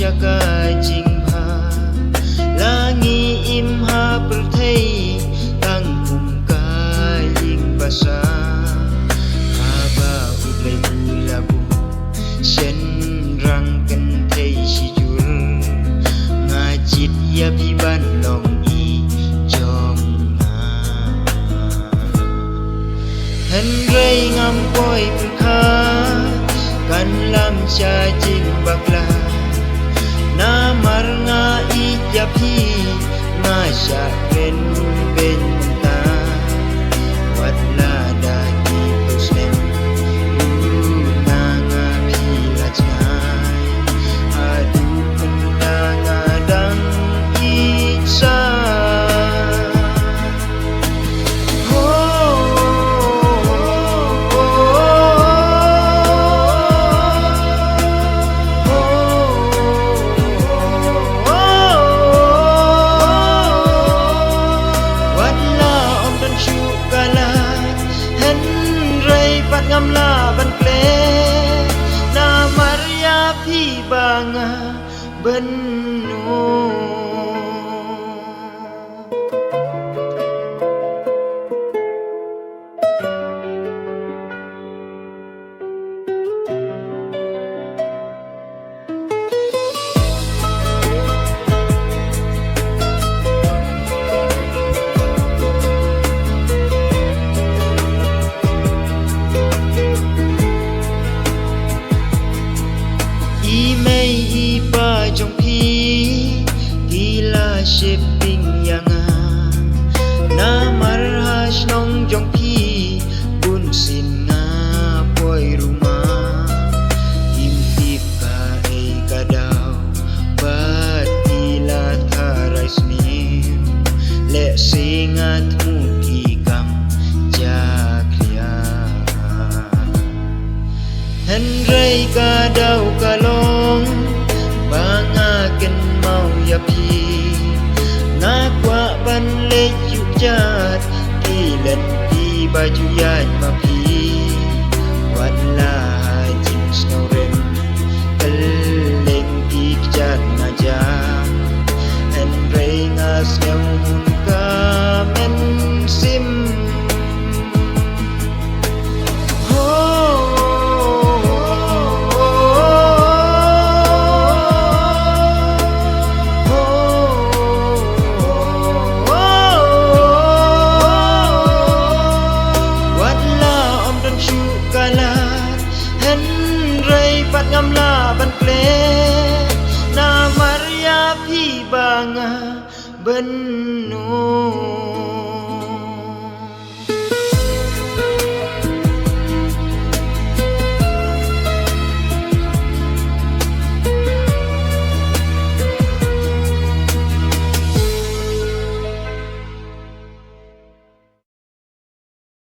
jaga jingha langi imha perthei tang kumka ying basa aba ublai bulabu sen rang kan thei sijur ngajit ya biban long i jom na hen rei ngam poi perkha kan lam cha jing bakla na mar nga i ya phi nga sha ren ben ta wat la da ki tu snem na nga phi la chai adu na nga dang i sa ngam la ban ple na maria phi banga ben no jong phi gila shipping yanga na mar hash nong jong phi bun sin nga poi ruma im tip ka e kadao bat gila tharai snim le singat mu ki kam jaklia hen rei kadao kalong banga ken mau ya phi na kwa ban le yu jat ki len pi ba ju ya ma phi wat la jim snow rem kel leng ki jat na ja en ring as nyam hun ka men sim ngam la ban ple na maria phi banga ben no